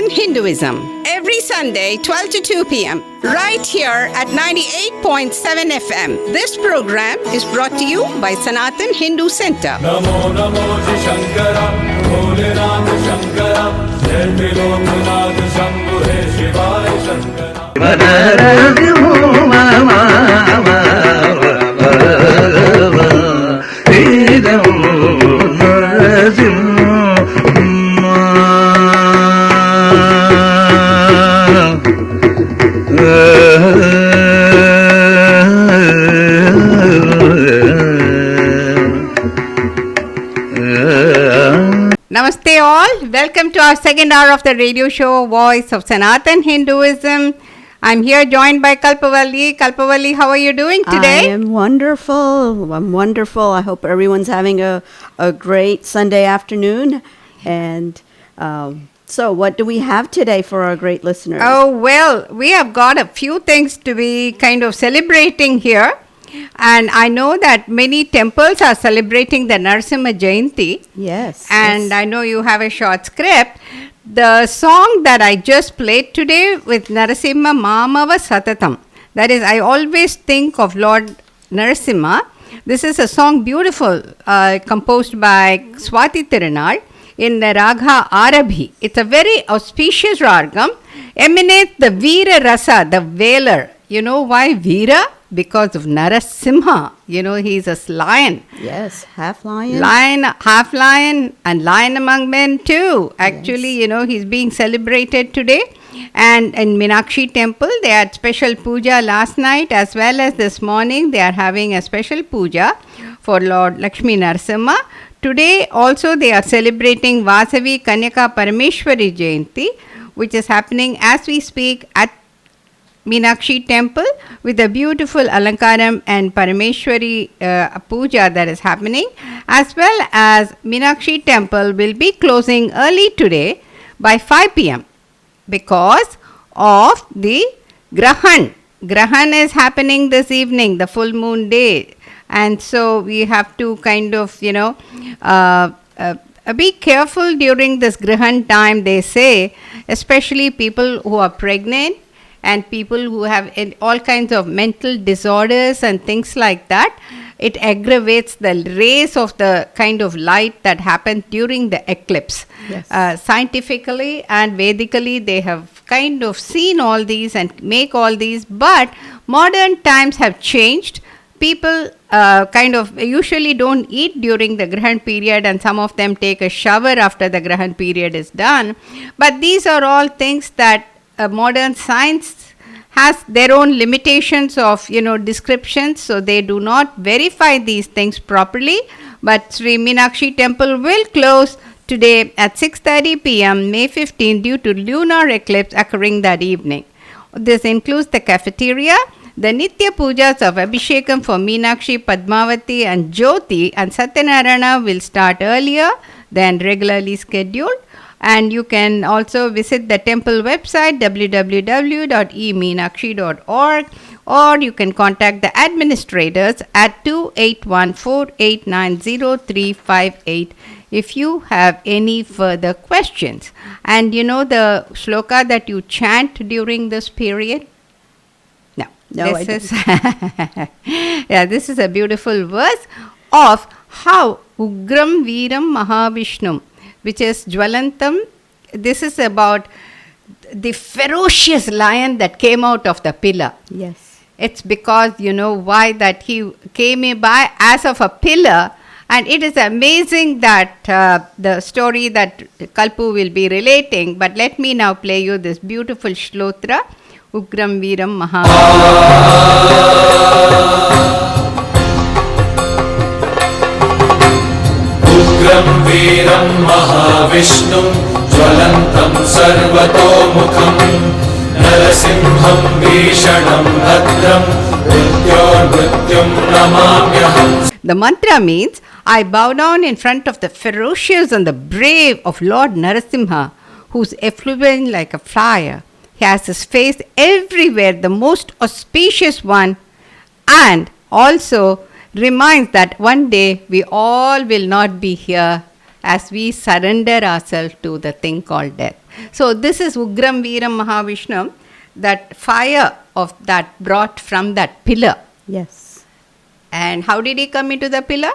Sanatan Hinduism. Every Sunday, 12 to 2 p.m. Right here at 98.7 FM. This program is brought to you by Sanatan Hindu Center. Namo Namo Shankara, Bholenath Shankara, Jai Trilokanath Shambhu He Shivaya Namaste all. Welcome to our second hour of the radio show, Voice of Sanatan Hinduism. I'm here joined by Kalpavalli. Kalpavalli, how are you doing today? I am wonderful. I'm wonderful. I hope everyone's having a great Sunday afternoon. And so what do we have today for our great listeners? Oh, well, we have got a few things to be kind of celebrating here. And I know that many temples are celebrating the Narasimha Jayanti. Yes. And yes. I know you have a short script. The song that I just played today with Narasimha Mamava Satatam, that is, I always think of Lord Narasimha. This is a song beautiful, composed by Swati Tirunal in the Ragha Arabhi. It's a very auspicious ragam, emanates the Veera Rasa, the Vailer. You know why Veera? Because of Narasimha. You know, he's a lion. Yes, half lion. Lion, half lion, and lion among men too. Actually, yes. You know, he's being celebrated today. And in Meenakshi temple, they had special puja last night as well as this morning. They are having a special puja for Lord Lakshmi Narasimha. Today also they are celebrating Vasavi Kanyaka Parameshwari Jayanti, which is happening as we speak at Meenakshi temple with a beautiful Alankaram and Parameshwari puja that is happening, as well as Meenakshi temple will be closing early today by 5 p.m. because of the Grahan. Grahan is happening this evening, the full moon day. And so we have to kind of, be careful during this Grahan time, they say, especially people who are pregnant and people who have all kinds of mental disorders and things like that. It aggravates the rays of the kind of light that happens during the eclipse. Yes. Scientifically and Vedically, they have kind of seen all these and make all these, but modern times have changed. People kind of usually don't eat during the Grahan period, and some of them take a shower after the Grahan period is done. But these are all things that modern science has their own limitations of, descriptions, so they do not verify these things properly. But Sri Meenakshi temple will close today at 6:30 p.m. May 15 due to lunar eclipse occurring that evening. This includes the cafeteria. The Nitya Pujas of Abhishekam for Meenakshi, Padmavati and Jyoti and Satyanarayana will start earlier than regularly scheduled. And you can also visit the temple website www.emeenakshi.org, or you can contact the administrators at 2814890358 if you have any further questions. And you know the shloka that you chant during this period? No, this is a beautiful verse of how Ugram Veeram Mahavishnum, which is Jwalantam. This is about the ferocious lion that came out of the pillar. Yes. It's because, why that he came by as of a pillar. And it is amazing that the story that Kalpu will be relating. But let me now play you this beautiful shlotra. Ugram Veeram Mahavishnum. Ugram Veeram Mahavishnum Jwalantam Sarvatomukham Narasimham Vishanam Bhadram Mrityom Namamyaham. The mantra means, I bow down in front of the ferocious and the brave of Lord Narasimha, who's effluent like a fire. He has his face everywhere, the most auspicious one, and also reminds that one day we all will not be here as we surrender ourselves to the thing called death. So this is Ugram Veeram Mahavishnu, that fire of that brought from that pillar. Yes. And how did he come into the pillar?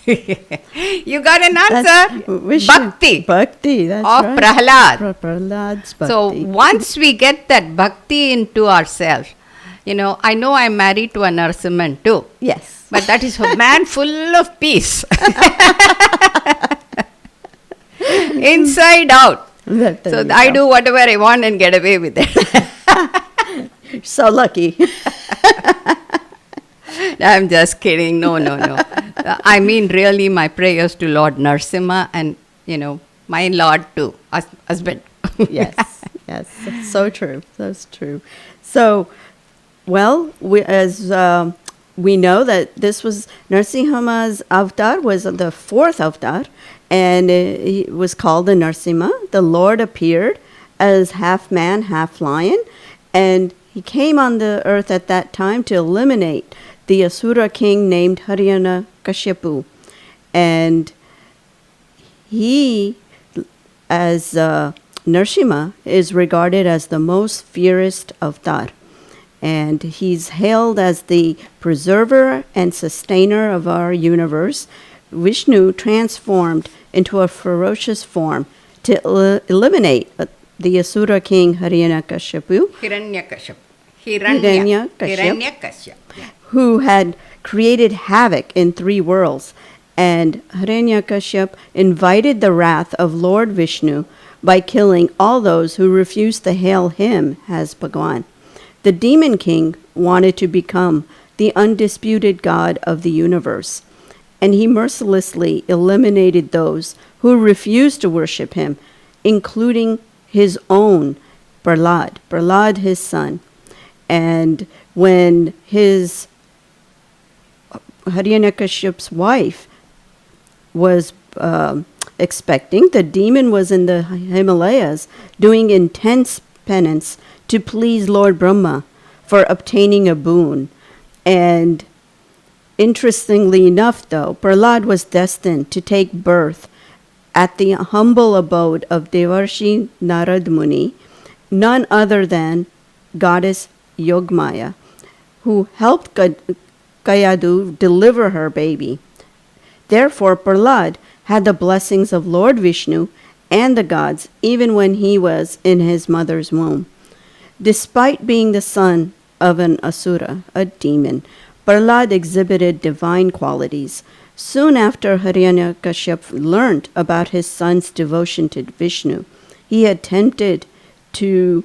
You got an That's answer. Vishnu. Bhakti Bhakti, that's of right. Prahlad. Prahlad's bhakti. So once we get that bhakti into ourselves, I know I'm married to a Narasimhan too. Yes. But that is a man full of peace. Inside out. There So you I go. do whatever I want and get away with it. So lucky. I'm just kidding. No. I mean, really, my prayers to Lord Narasimha and, my Lord too, husband. Yes. So true. That's true. So, well, we know that this was Narasimha's avatar, was the fourth avatar, and it was called the Narasimha. The Lord appeared as half man, half lion, and he came on the earth at that time to eliminate the Asura king named Hiranyakashipu. And he, as Narasimha, is regarded as the most fierce avatar. And he's hailed as the preserver and sustainer of our universe. Vishnu transformed into a ferocious form to eliminate the Asura king Hiranyakashipu, Hiranyakashipu. who had created havoc in three worlds. And Hiranyakashipu invited the wrath of Lord Vishnu by killing all those who refused to hail him as Bhagwan. The demon king wanted to become the undisputed god of the universe, and he mercilessly eliminated those who refused to worship him, including his own Prahlad, his son. And when his Hiranyakashipu's wife was expecting, the demon was in the Himalayas doing intense penance to please Lord Brahma for obtaining a boon. And interestingly enough, though, Prahlad was destined to take birth at the humble abode of Devarshi Narad Muni, none other than goddess Yogmaya, who helped Kayadu deliver her baby. Therefore, Prahlad had the blessings of Lord Vishnu and the gods even when he was in his mother's womb. Despite being the son of an asura, a demon, Prahlad exhibited divine qualities. Soon after Hiranyakashipu learned about his son's devotion to Vishnu, he attempted to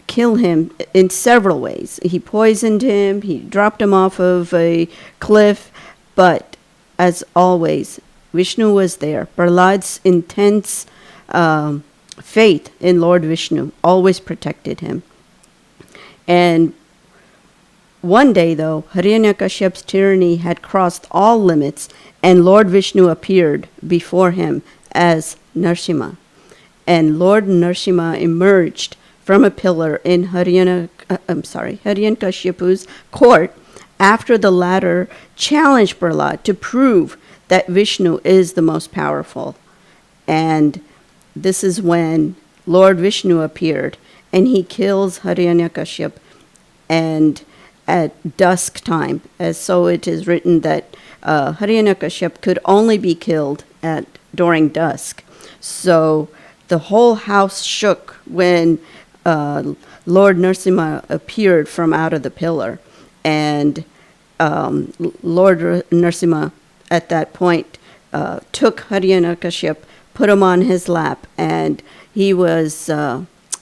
kill him in several ways. He poisoned him, he dropped him off of a cliff, but as always, Vishnu was there. Prahlad's intense faith in Lord Vishnu always protected him. And one day, though, Hiranyakashipu's tyranny had crossed all limits, and Lord Vishnu appeared before him as Narasimha. And Lord Narasimha emerged from a pillar in Hiranyakashipu's court after the latter challenged Prahlad to prove that Vishnu is the most powerful. And this is when Lord Vishnu appeared, and he kills Hiranyakashipu, and at dusk time, as so it is written that Hiranyakashipu could only be killed during dusk. So the whole house shook when Lord Narasimha appeared from out of the pillar, and Lord Narasimha at that point took Hiranyakashipu, put him on his lap, and he was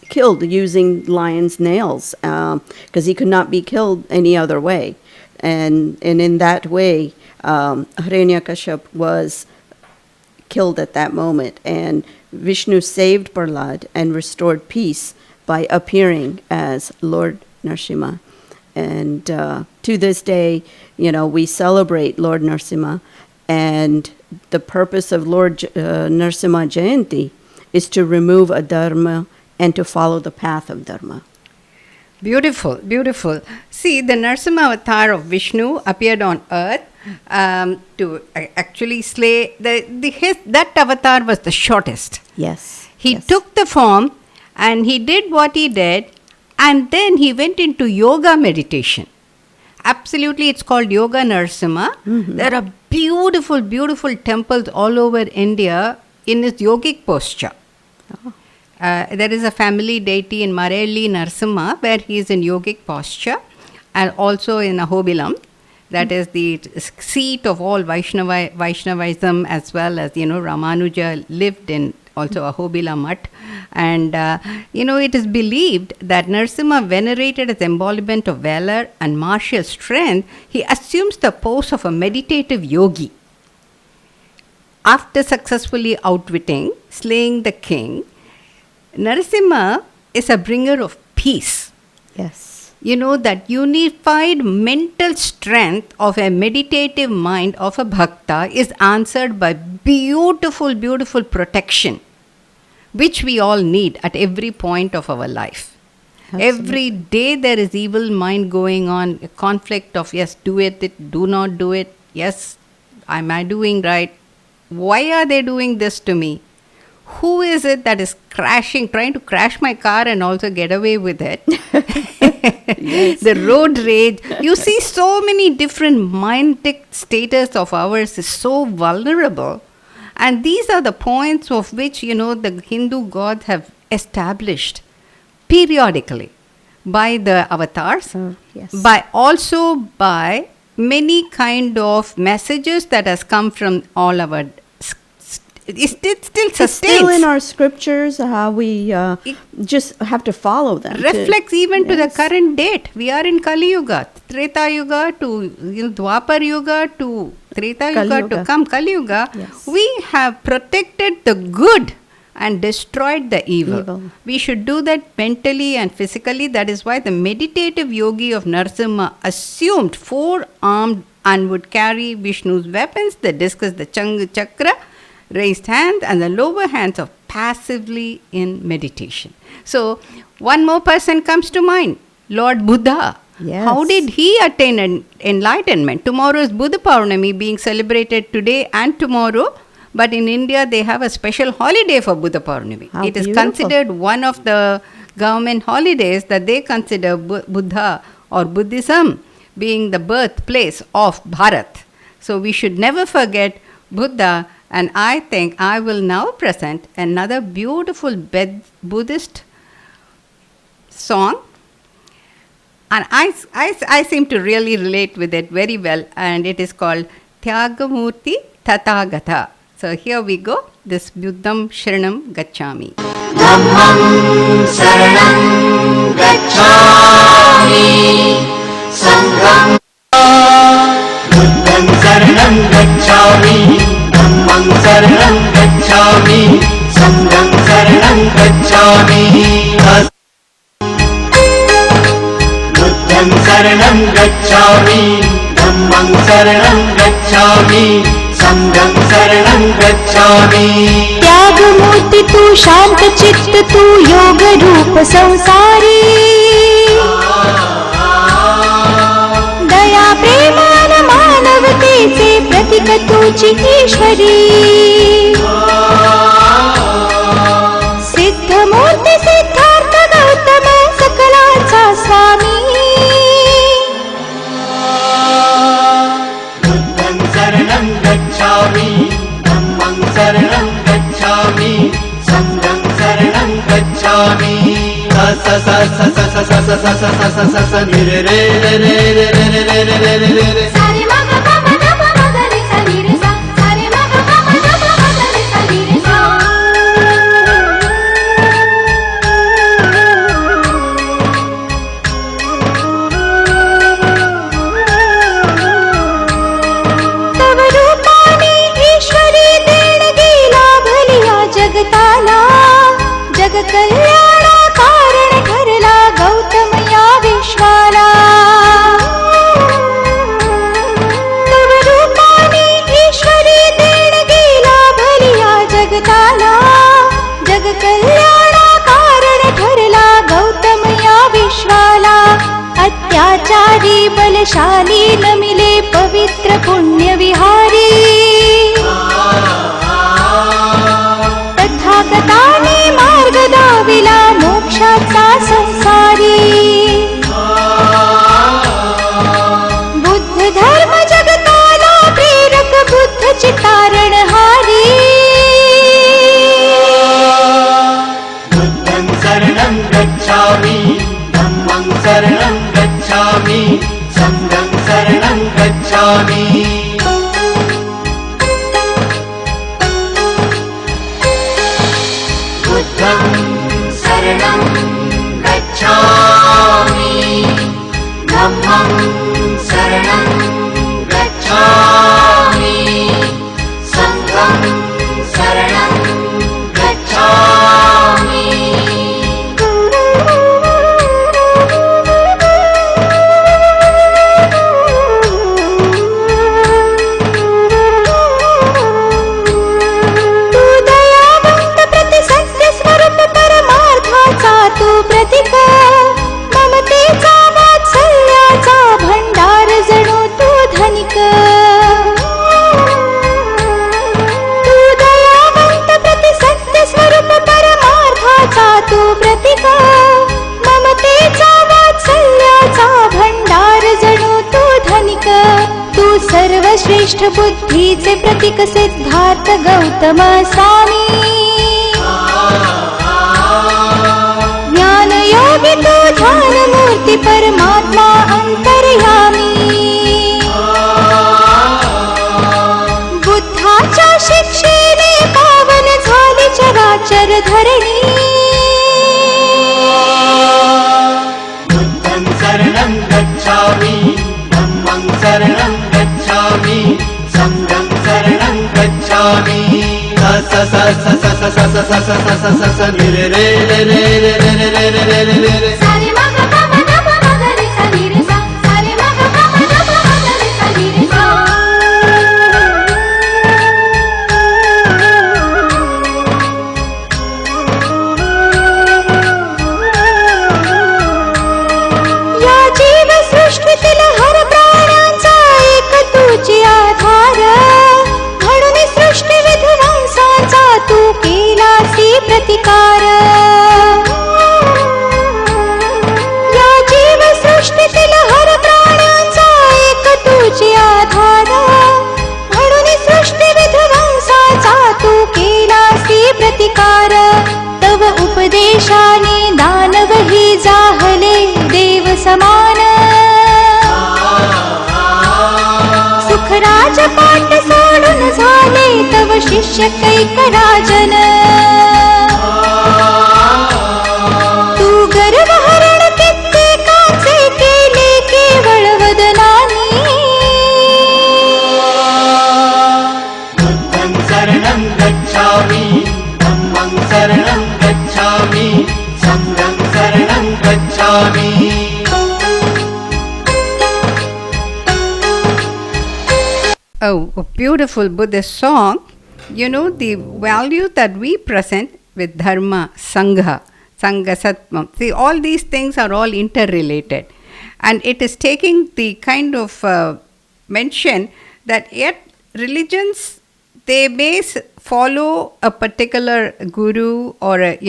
killed using lion's nails because he could not be killed any other way. And in that way, Hiranyakashipu was killed at that moment. And Vishnu saved Prahlad and restored peace by appearing as Lord Narasimha. And to this day, we celebrate Lord Narasimha. And the purpose of Lord Narasimha Jayanti is to remove adharma and to follow the path of dharma. Beautiful, beautiful. See, the Narasimha avatar of Vishnu appeared on earth to actually slay. That avatar was the shortest. Yes. He Yes. took the form and he did what he did, and then he went into yoga meditation. Absolutely, it's called Yoga Narasimha. There are beautiful, beautiful temples all over India in his yogic posture. There is a family deity in Marelli Narasimha where he is in yogic posture, and also in Ahobilam. That is the seat of all Vaishnavism, as well as, Ramanuja lived in also Ahobila Mutt. And, it is believed that Narasimha, venerated as embodiment of valor and martial strength, he assumes the pose of a meditative yogi. After successfully outwitting, slaying the king, Narasimha is a bringer of peace. Yes. That unified mental strength of a meditative mind of a bhakta is answered by beautiful, beautiful protection, which we all need at every point of our life. Absolutely. Every day there is evil mind going on, a conflict of yes, do it, do not do it. Yes, am I doing right? Why are they doing this to me? Who is it that is trying to crash my car and also get away with it? Yes. The road rage. You see, so many different mindtic status of ours is so vulnerable. And these are the points of which, the Hindu gods have established periodically by the avatars, Yes. by many kind of messages that has come from all our it still sustains. It's still in our scriptures. We just have to follow them. Reflects even to the Yes. current date. We are in Kali Yuga, Treta Yuga to Dwapar Yuga to Treta Kali Yuga Yuga. to come Kali Yuga. Yes. We have protected the good and destroyed the evil. We should do that mentally and physically. That is why the meditative yogi of Narasimha assumed 4-armed and would carry Vishnu's weapons, the discus, the chakra, raised hands, and the lower hands of passively in meditation. So, one more person comes to mind, Lord Buddha. Yes. How did he attain enlightenment? Tomorrow is Buddha Purnami, being celebrated today and tomorrow. But in India, they have a special holiday for Buddha Purnami. How It is beautiful. considered one of the government holidays that they consider Buddha or Buddhism being the birthplace of Bharat. So we should never forget Buddha. And I think I will now present another beautiful Buddhist song. And I seem to really relate with it very well. And it is called Tyagamurti Tathagata. So here we go. This Buddham Sharanam Gacchami. Dhammam saranam gacchami, sangham buddham saranam gacchami, dhammam saranam gacchami, sangham saranam gacchami. Buddham saranam gacchami, dhammam saranam gacchami, sangham saranam gacchami. त्यागमूर्ति तू शांत चित्त तू योग रूप संसारी दया प्रेमान मानवतेचे प्रतीक तूची ईश्वरी सिद्धमूर्ती सिद्धार्थ गौतम सकलांचा स्वामी बुद्धं शरणं गच्छामि, धम्मं शरणं गच्छामि, संघं शरणं गच्छामि. स स स स स स स स स स स स स नि रे रे रे रे रे रे रे रे रे रे रे रे. सारे मा ग प म ध प म ग रे सा नि रे सा सारे मा ग प म ध प म ग रे सा नि रे सा तव रूपाने ईश्वरी देणगी लाभलिया जगताला जग कल्याणा कारण ठरला गौतम या विश्वाला तव रूपाने ईश्वरी देणगी लाभलिया जगताला जग कल्याणा कारण ठरला गौतम या विश्वाला अत्याचारी बलशाली नमिले पवित्र पुण्य विहारी तथागताने तू प्रतिका ममतेचा वात्सल्याचा भंडार जणू तू धनिक तू सर्वश्रेष्ठ बुद्धीचे प्रतीक सिद्धार्थ गौतम स्वामी ज्ञानयोगी तू ध्यानमूर्ती परमात्मा अंतर्यामी बुद्धाच्या शिक्षेने पावन झाली चराचर धरणी बुद्धं शरणं गच्छामि धम्मं शरणं गच्छामि संघं शरणं गच्छामि स स स स स स स स स स स स रे रे रे रे रे रे रे रे रे रे रे रे सारे मग पम नम मग रे सा नी रे सा सारे मग पम नम मग रे सा नी रे सा या जीव सृष्टीतील हर प्राण्यांचा एक तुझी आधार म्हणून सृष्टी विध्वंसाचा तू केलासी प्रतिकार या जीव सृष्टीतील हर प्राण्यांचा एक तुझी आधार म्हणून सृष्टी विध्वंसाचा तू केलासी प्रतिकार तव उपदेशाने दानवही जाहले देव समान सुखराज पाठ सोडून झाले तव शिष्य कैकराजन तू गर्वहरण कित्येकाचे केले केवळ वदनानी बुद्धं शरणं गच्छामि धम्मं शरणं गच्छामि संघं शरणं गच्छामि Oh, a beautiful Buddhist song. You know, the value that we present with dharma, sangha, sangha satvam. See, all these things are all interrelated. And it is taking the kind of mention that yet religions, they may follow a particular guru or a,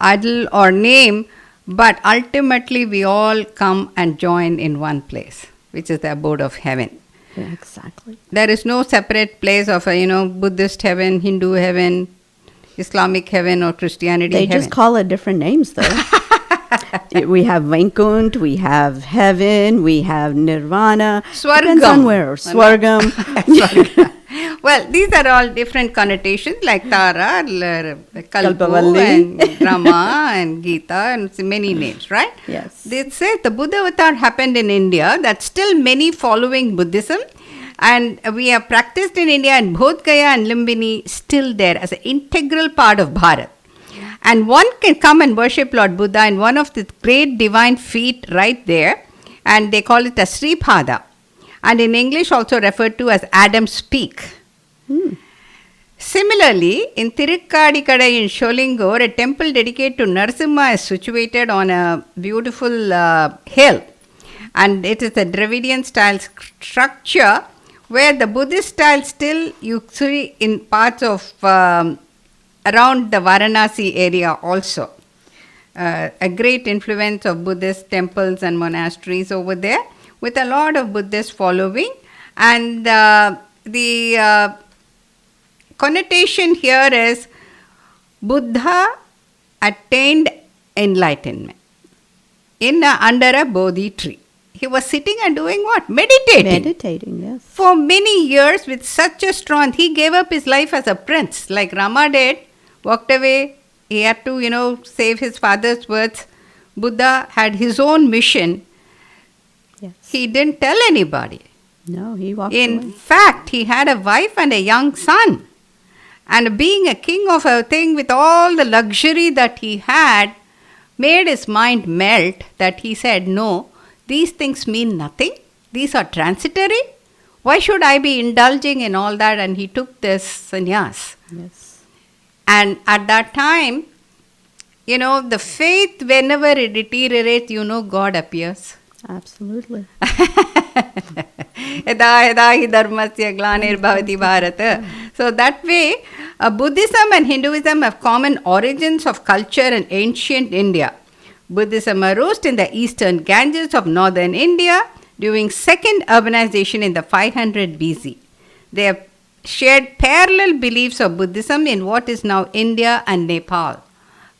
idol or name, but ultimately we all come and join in one place, which is the abode of heaven. Yeah, exactly. There is no separate place of a, Buddhist heaven, Hindu heaven, Islamic heaven or Christianity They heaven. just call it different names, though. We have Vaikunt, we have heaven, we have Nirvana. Depends on Swargam. where. Swargam. Swargam. Well, these are all different connotations like Tara, Kalpu Kalpavalli. and Rama and Gita and many names, right? Yes. They say the Buddha avatar happened in India. That's still many following Buddhism. And we have practiced in India and Bodh Gaya and Lumbini still there as an integral part of Bharat. And one can come and worship Lord Buddha in one of the great divine feet right there. And they call it a Sripada. And in English also referred to as Adam's Peak. Similarly, in Tirukkadikadai in Sholingur, a temple dedicated to Narasimha is situated on a beautiful hill. And it is a Dravidian style structure where the Buddhist style still you see in parts of around the Varanasi area also. A great influence of Buddhist temples and monasteries over there with a lot of Buddhist following. And the connotation here is Buddha attained enlightenment under a Bodhi tree. He was sitting and doing what? Meditating. Meditating, yes. For many years with such a strong, he gave up his life as a prince, like Rama did, walked away. He had to, save his father's words. Buddha had his own mission. Yes. He didn't tell anybody. No, he walked In away. fact, he had a wife and a young son. And being a king of a thing with all the luxury that he had, made his mind melt that he said, no, these things mean nothing. These are transitory. Why should I be indulging in all that? And he took this sannyas. Yes. And at that time, the faith, whenever it deteriorates, God appears. Absolutely. Yada yada hi dharmasya glanir bhavati bharata. So that way, Buddhism and Hinduism have common origins of culture in ancient India. Buddhism arose in the eastern Ganges of northern India during second urbanization in the 500 BC. They have shared parallel beliefs of Buddhism in what is now India and Nepal.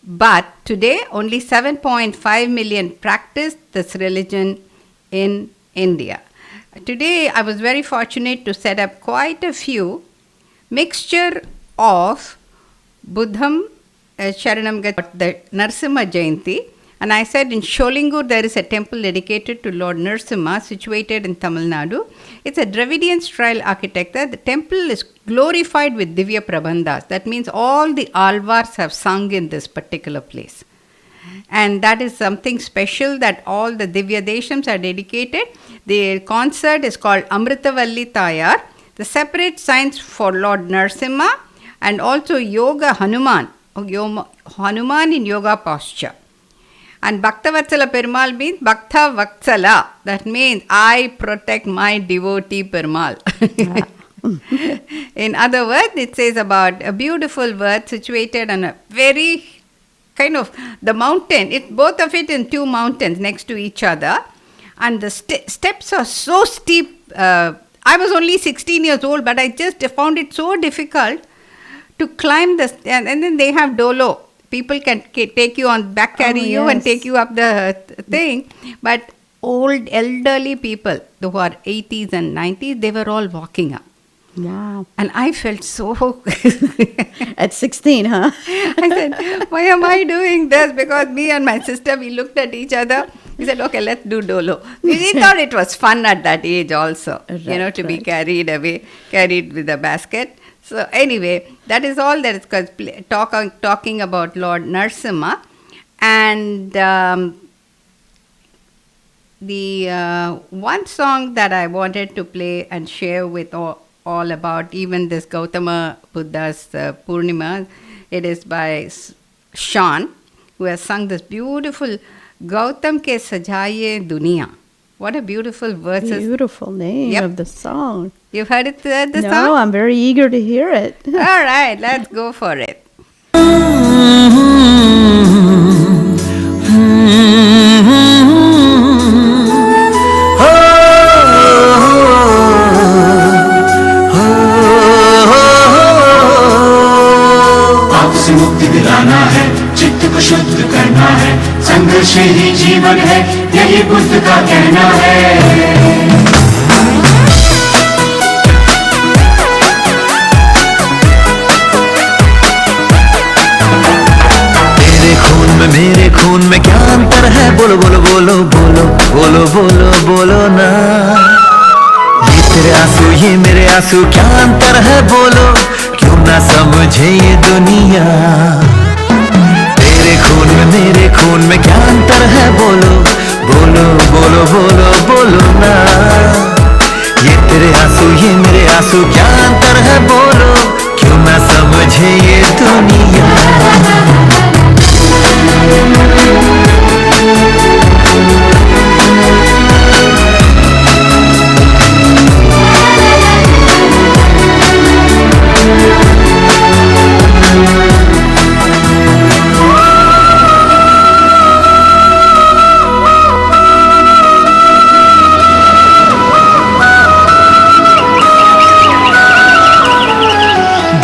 But today, only 7.5 million practice this religion in India. Today, I was very fortunate to set up quite a few mixture of Buddham, Sharanam, the Narsimha Jayanti. And I said in Sholingur there is a temple dedicated to Lord Narsimha situated in Tamil Nadu. It's a Dravidian style architecture. The temple is glorified with Divya Prabandhas. That means all the Alvars have sung in this particular place. And that is something special that all the Divya Deshams are dedicated. The concert is called Amritavalli Tayar. The separate signs for Lord Narsimha and also Yoga Hanuman. Hanuman in yoga posture. And Bhaktavatsala Perumal means Bhakta Vatsala. That means I protect my devotee Perumal. In other words, it says about a beautiful word situated on a very kind of the mountain. Both of it in two mountains next to each other. And the steps are so steep. I was only 16 years old, but I just found it so difficult to climb the... And then they have dolo. People can take you on, back carry you and take you up the thing. But old, elderly people who are 80s and 90s, they were all walking up. Wow. And I felt so... At 16, huh? I said, why am I doing this? Because me and my sister, we looked at each other. We said, okay, let's do dolo. We thought it was fun at that age also, to be carried away, carried with a basket. So anyway, that is all that is talking about Lord Narsimha. And the one song that I wanted to play and share with all about even this Gautama Buddha's Purnima, it is by Sean, who has sung this beautiful Gautam ke sajaye duniya. What a beautiful verse. Beautiful name of the song. You've heard it, the song? No, I'm very eager to hear it. All right, let's go for it. आपसे मुक्ति दिलाना है, चित्त को शुद्ध करना है, संघर्ष ही जीवन है, यही बुद्ध का कहना है। मेरे खून में क्या अंतर है, बोलो बोलो बोलो बोलो बोलो बोलो बोलो ना। ये तेरे आंसू ये मेरे आंसू, क्या अंतर है बोलो, क्यों ना समझे ये दुनिया। तेरे खून में मेरे खून में क्या अंतर है, बोलो बोलो बोलो बोलो बोलो ना। ये तेरे आंसू ये मेरे आंसू, क्या अंतर है बोलो, क्यों ना समझे ये दुनिया।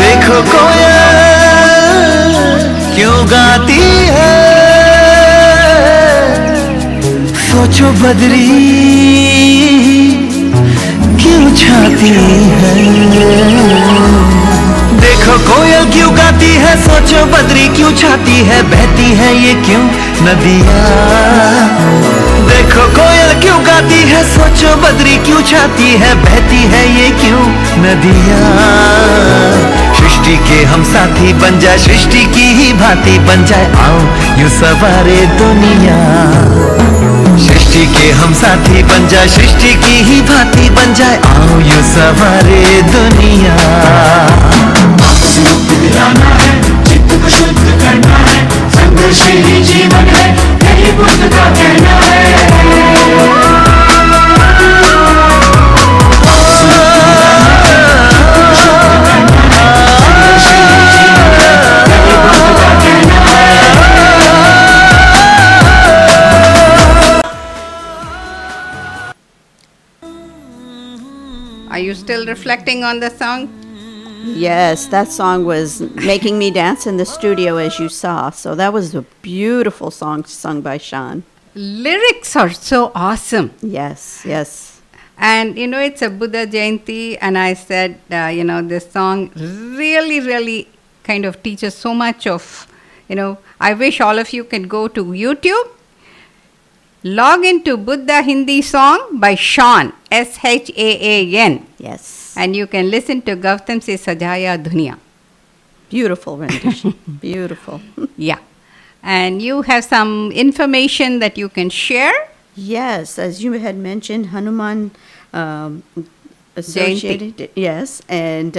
देखो कोयल क्यों गाती है, सोचो बदरी क्यों छाती है। देखो कोयल क्यों गाती है, सोचो बदरी क्यों छाती है, बहती है ये क्यों नदियाँ। देखो कोयल क्यों गाती है, सोचो बदरी क्यों छाती है, बहती है ये क्यों नदियाँ। सृष्टि के हम साथी बन जाए, सृष्टि की ही भांति बन जाए, आओ यूं सवारे दुनिया। सृष्टि के हम साथी बन जाए, सृष्टि की ही भांति बन जाए, आओ यूं सवारे दुनिया। आपसे मुक्ति दिलाना है, चित्त को शुद्ध करना है, संघर्ष ही जीवन है, यही बुद्ध का कहना है। आपसे मुक्ति दिलाना है, चित्त को शुद्ध करना है, संघर्ष ही still reflecting on the song? Yes, that song was making me dance in the studio, as you saw. So that was a beautiful song sung by Sean. Lyrics are so awesome. Yes, yes. And it's a Buddha Jayanti, and I said, this song really, really kind of teaches so much of, I wish all of you can go to YouTube, log into Buddha Hindi song by Sean, Shaan, Yes. and you can listen to Gautam Se Sajaya Dunya. Beautiful rendition. Beautiful. Yeah. And you have some information that you can share? Yes, as you had mentioned, Hanuman associated. Yes, and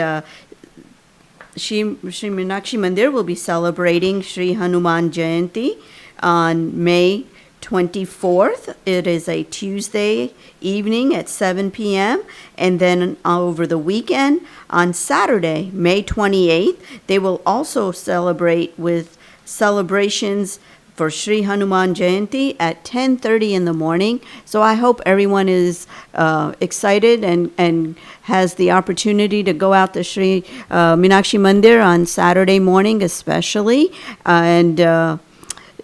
Shri Meenakshi Mandir will be celebrating Shri Hanuman Jayanti on May 24th. It is a Tuesday evening at 7 p.m. And then over the weekend, on Saturday, May 28th, they will also celebrate with celebrations for Shri Hanuman Jayanti at 10:30 in the morning. So I hope everyone is excited and has the opportunity to go out to Shri Meenakshi Mandir on Saturday morning especially. And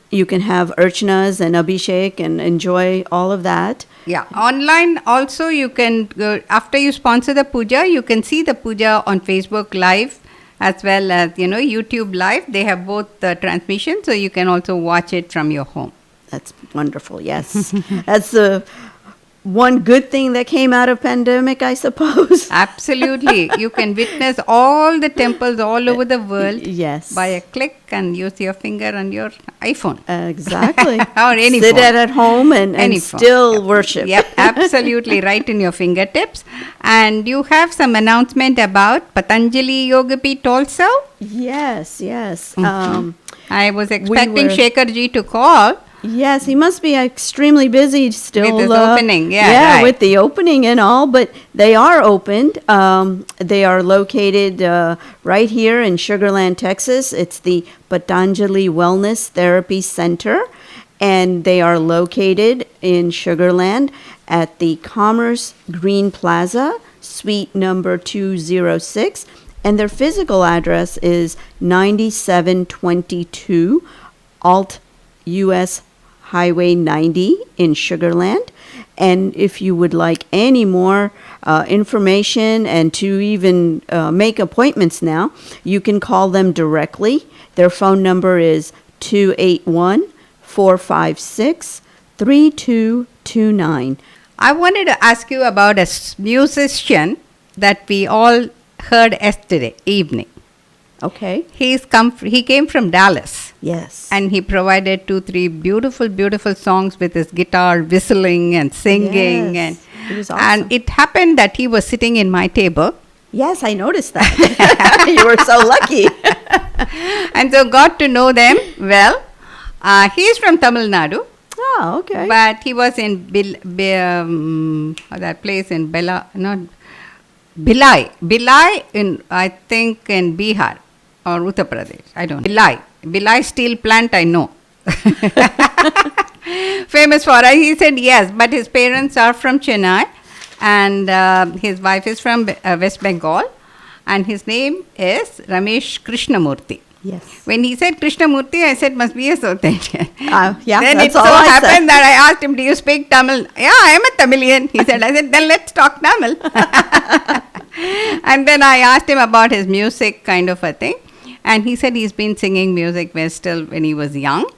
you can have archanas and abhishek and enjoy all of that. Yeah, online also you can, after you sponsor the puja, you can see the puja on Facebook Live as well as, YouTube Live. They have both the transmission, so you can also watch it from your home. That's wonderful, yes. That's the one good thing that came out of pandemic, I suppose. Absolutely. You can witness all the temples all over the world Yes. by a click and use your finger on your iPhone. Exactly. Or any Sit phone. at home and Any phone. still worship. Yep, absolutely right in your fingertips. And you have some announcement about Patanjali Yoga Peeth also? Yes, yes. I was expecting were- Shekharji to call. Yes, he must be extremely busy still. With his opening, yeah, right. with the opening and all, but they are opened. They are located right here in Sugar Land, Texas. It's the Patanjali Wellness Therapy Center, and they are located in Sugar Land at the Commerce Green Plaza, suite number 206, and their physical address is 9722 Alt US Highway 90 in Sugar Land. And if you would like any more information and to even make appointments now, you can call them directly. Their phone number is 281-456-3229. I wanted to ask you about a musician that we all heard yesterday evening. Okay. He came from Dallas. Yes. And he provided 2-3 beautiful, beautiful songs with his guitar, whistling and singing. Yes, it was awesome. And it happened that he was sitting in my table. Yes, I noticed that. You were so lucky. And so got to know them well. He is from Tamil Nadu. Oh, okay. But he was in that place in Bhilai. Bhilai in, I think, in Bihar or Uttar Pradesh. I don't know. Bhilai steel plant, I know. Famous for it. He said yes, but his parents are from Chennai and his wife is from West Bengal, and his name is Ramesh Krishnamurthy. Yes. When he said Krishnamurthy, I said must be a South Indian. Yeah, Then that's it so all I happened said. that I asked him, do you speak Tamil? Yeah, I am a Tamilian. He said, I said, then let's talk Tamil. And then I asked him about his music kind of a thing. And he said he's been singing music when he was young.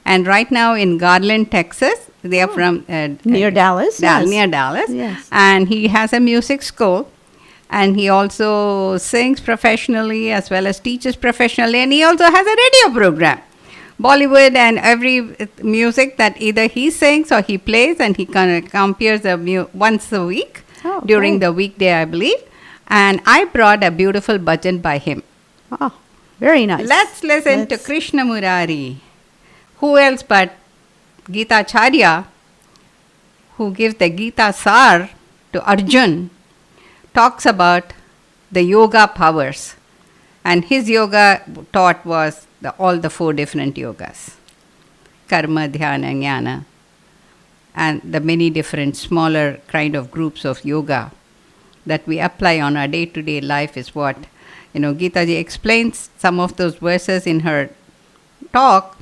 And right now in Garland, Texas, they are from... Near Dallas? Yes. Near Dallas. Yes. And he has a music school. And he also sings professionally as well as teaches professionally. And he also has a radio program. Bollywood and every music that either he sings or he plays, and he compares once a week during the weekday, I believe. And I brought a beautiful bhajan by him. Oh, very nice. Let's listen to Krishna Murari. Who else but Gita Charya, who gives the Gita Sar to Arjun, talks about the yoga powers. And his yoga taught was all the 4 different yogas. Karma, Dhyana, Jnana. And the many different smaller kind of groups of yoga that we apply on our day-to-day life is what, Gita ji explains some of those verses in her talk,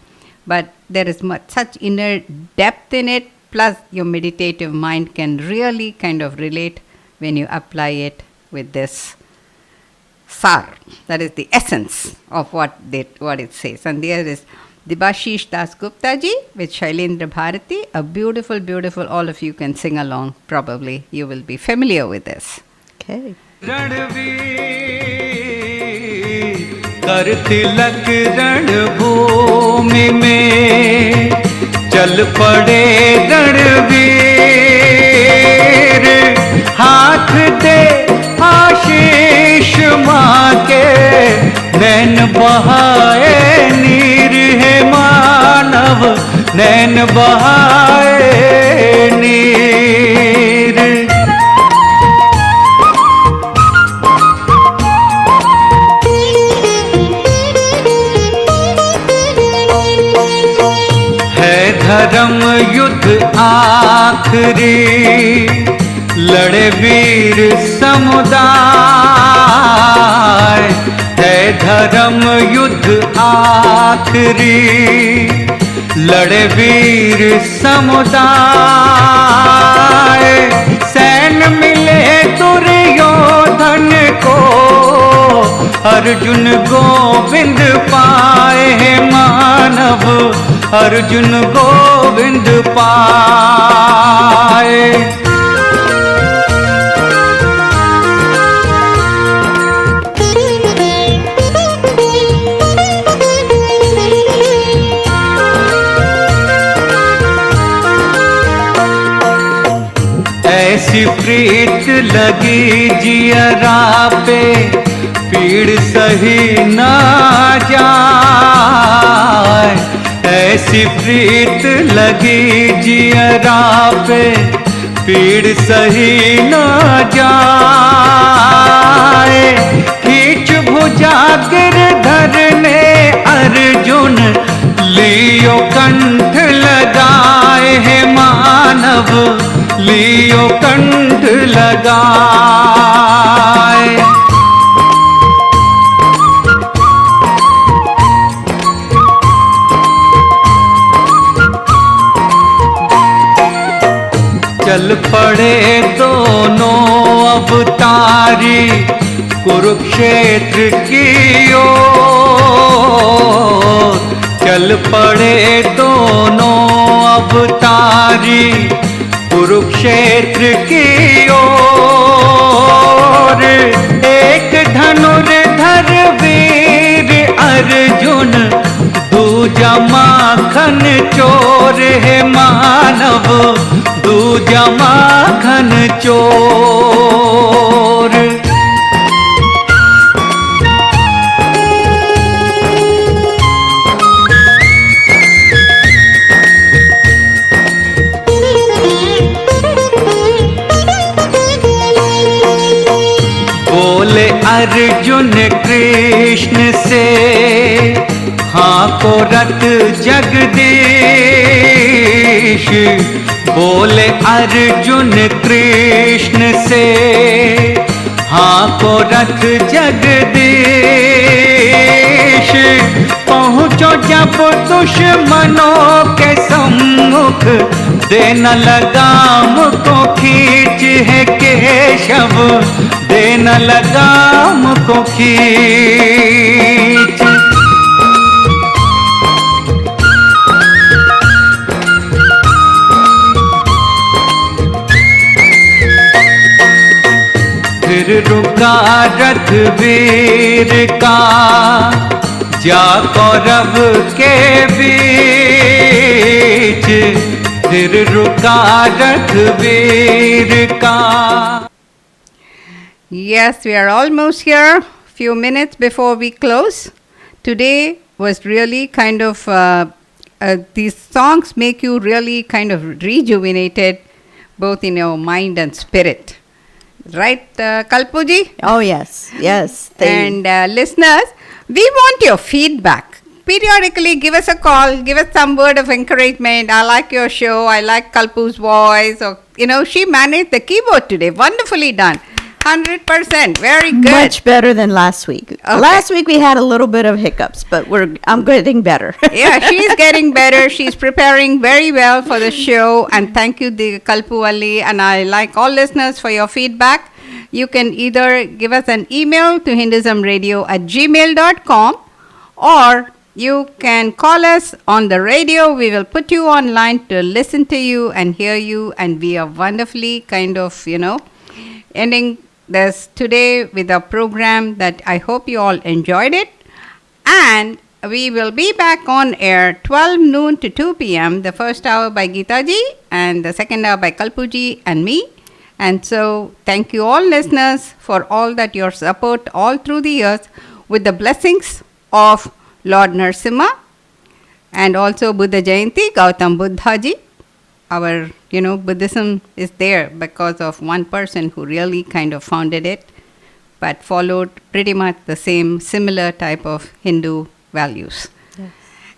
but there is such inner depth in it, plus your meditative mind can really kind of relate when you apply it with this sar, that is the essence of what it says. And there is Debashish Das Gupta ji with Shailendra Bharati, a beautiful, beautiful, all of you can sing along, probably you will be familiar with this. Okay. कर तिलक रणभूमि में चल पड़े रणवीर, हाथ दे आशीष माँ के, नैन बहाए नीर है मानव, नैन बहाए नीर। धर्म युद्ध आखरी, लड़े वीर समुदाय, है धर्म युद्ध आखरी, लड़े वीर समुदाय। सैन मिले दुर्योधन को, अर्जुन गोविंद पाए मानव, अर्जुन गोविंद पाए। ऐसी प्रीत लगी जियरा पे, पीड़ सही ना जाए। ऐसी प्रीत लगी जियरा पे, पीड़ सही ना जाए। खींच भुजा गिरधर ने अर्जुन, लियो कंठ लगाए है मानव, लियो कंठ लगाए। चल पड़े दोनों अवतारी, कुरुक्षेत्र की ओर। चल पड़े दोनों अवतारी, कुरुक्षेत्र की ओर। एक धनुर्धर वीर अर्जुन, दूजा माखन चोर है मानव, दूजा माखन चोर। बोले अर्जुन कृष्ण से, हाँ को रत जगदीश। बोले अर्जुन कृष्ण से, हाँ को रथ जगदीश। पहुँचो जब दुश्मनों के सम्मुख, देना लगाम को खींच है केशव, देना लगाम को खींच। फिर रुका रथ वीर का, जा कौरव के बीच। फिर रुका रथ वीर का। Yes, we are almost here. Few minutes before we close. Today was really kind of these songs make you really kind of rejuvenated, both in your mind and spirit. Right, Kalpuji? Oh, yes, yes. And listeners, we want your feedback. Periodically, give us a call, give us some word of encouragement. I like your show. I like Kalpu's voice. Or, she managed the keyboard today. Wonderfully done. 100%. Very good. Much better than last week. Okay. Last week we had a little bit of hiccups, but I'm getting better. Yeah, she's getting better. She's preparing very well for the show. And thank you, the Kalpuvalli. And I like all listeners for your feedback. You can either give us an email to hinduismradio@gmail.com, or you can call us on the radio. We will put you online to listen to you and hear you. And we are wonderfully kind of, ending this today with a program that I hope you all enjoyed it. And we will be back on air 12 noon to 2 p.m. The first hour by Geeta ji and the second hour by Kalpuji and me. And so thank you all listeners for all that your support all through the years, with the blessings of Lord Narasimha and also Buddha Jayanti, Gautam Buddha ji. Our, Buddhism is there because of one person who really kind of founded it, but followed pretty much the similar type of Hindu values. Yes.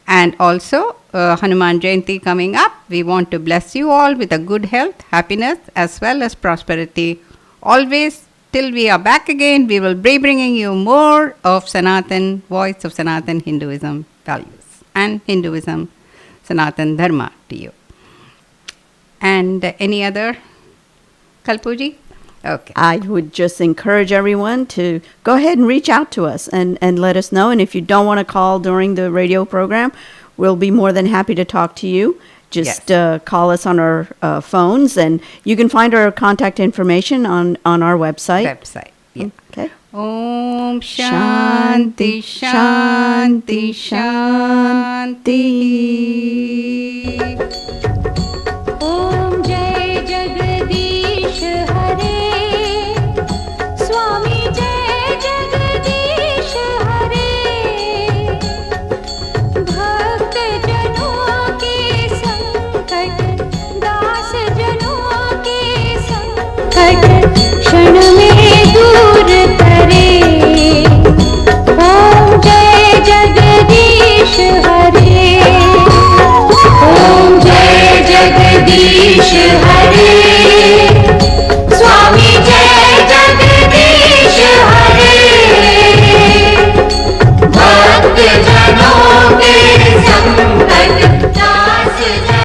And also, Hanuman Jayanti coming up. We want to bless you all with a good health, happiness, as well as prosperity. Always, till we are back again, we will be bringing you more of Sanatan, voice of Sanatan Hinduism values and Hinduism, Sanatan Dharma to you. And any other, Kalpuji? Okay. I would just encourage everyone to go ahead and reach out to us and let us know. And if you don't want to call during the radio program, we'll be more than happy to talk to you. Just call us on our phones, and you can find our contact information on our website. Yeah. Okay. Om Shanti Shanti Shanti. ॐ जय जगदीश हरे स्वामी जय जगदीश हरे भक्त जनों के संकट दास जनों के संकट